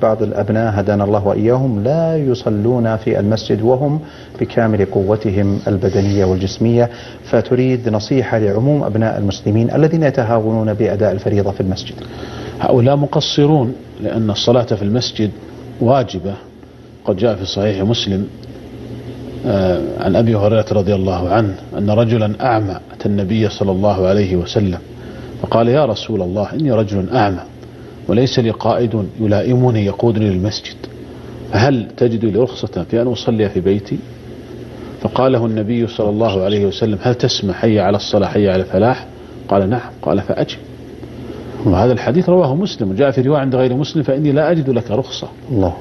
بعض الأبناء هدانا الله وإياهم لا يصلون في المسجد وهم بكامل قوتهم البدنية والجسمية، فتريد نصيحة لعموم أبناء المسلمين الذين يتهاونون بأداء الفريضة في المسجد. هؤلاء مقصرون، لأن الصلاة في المسجد واجبة. قد جاء في صحيح مسلم عن أبي هريرة رضي الله عنه أن رجلا أعمى أتى النبي صلى الله عليه وسلم فقال: يا رسول الله، إني رجل أعمى وليس لي قائد يلائمني يقودني للمسجد، فهل تجد لي رخصة في أن أصلي في بيتي؟ فقال له النبي صلى الله عليه وسلم: هل تسمع حي على الصلاة حي على الفلاح؟ قال: نعم. قال: فأجب. وهذا الحديث رواه مسلم، وجاء في رواية عند غير مسلم: فإني لا أجد لك رخصة. الله.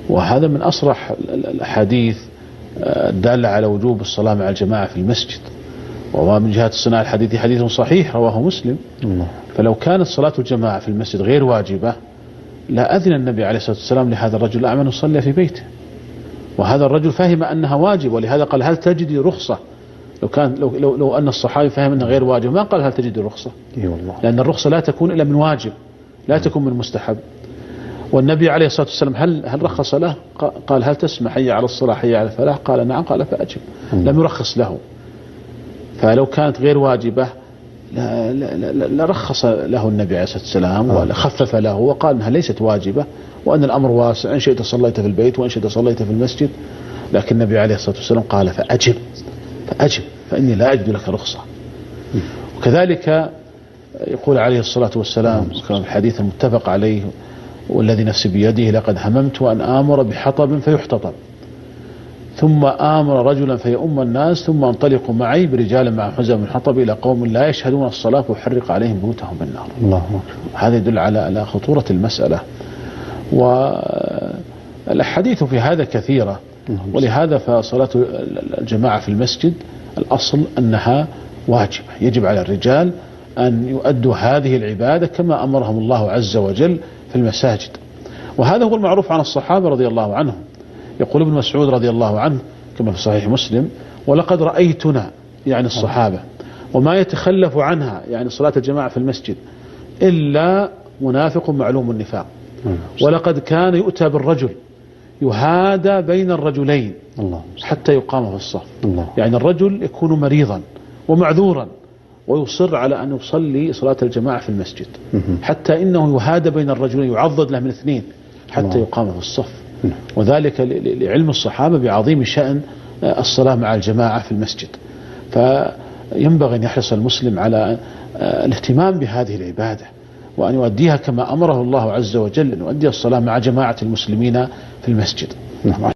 وهذا من أصرح الأحاديث الدالة على وجوب الصلاة مع الجماعة في المسجد. ومن جهة الصناعة الحديث حديث صحيح رواه مسلم. الله. فلو كانت صلاة الجماعة في المسجد غير واجبة لا أذن النبي عليه الصلاة والسلام لهذا الرجل الأعمى أن يصلي في بيته، وهذا الرجل فهم أنها واجب، ولهذا قال: هل تجد رخصة؟ لو أن الصحابي فهم أنها غير واجب ما قال: هل تجد رخصة؟ لأن الرخصة لا تكون إلا من واجب، لا تكون من مستحب. والنبي عليه الصلاة والسلام هل رخص له؟ قال: هل تسمع حي على الصلاة حي على الفلاح؟ قال: نعم. قال: فأجب. لم يرخص له. فلو كانت غير واجبة لرخص له النبي عليه الصلاة والسلام ولخفف له وقال انها ليست واجبة، وان الامر واسع، ان شئت صليت في البيت وان شئت صليت في المسجد. لكن النبي عليه الصلاة والسلام قال: فأجب فإني لا أجد لك رخصة. وكذلك يقول عليه الصلاة والسلام كما في الحديث المتفق عليه: والذي نفسي بيده لقد هممت أن آمر بحطب فيحتطب، ثم آمر رجلا فيؤم الناس، ثم انطلقوا معي برجال مع حزم من حطب إلى قوم لا يشهدون الصلاة فأحرق عليهم بيوتهم بالنار. الله. هذا يدل على خطورة المسألة، والحديث في هذا كثيرة. ولهذا فصلاة الجماعة في المسجد الأصل أنها واجبة، يجب على الرجال أن يؤدوا هذه العبادة كما أمرهم الله عز وجل في المساجد. وهذا هو المعروف عن الصحابة رضي الله عنهم. يقول ابن مسعود رضي الله عنه كما في صحيح مسلم: ولقد رأيتنا، يعني الصحابة، وما يتخلف عنها، يعني صلاة الجماعة في المسجد، إلا منافق معلوم النفاق. ولقد كان يؤتى بالرجل يهادى بين الرجلين حتى يقام في الصف. يعني الرجل يكون مريضا ومعذورا ويصر على أن يصلي صلاة الجماعة في المسجد، حتى إنه يهادى بين الرجلين، يعضد له من اثنين حتى يقام في الصف. وذلك لعلم الصحابة بعظيم شأن الصلاة مع الجماعة في المسجد. فينبغي أن يحرص المسلم على الاهتمام بهذه العبادة، وأن يؤديها كما أمره الله عز وجل، أن يؤدي الصلاة مع جماعة المسلمين في المسجد.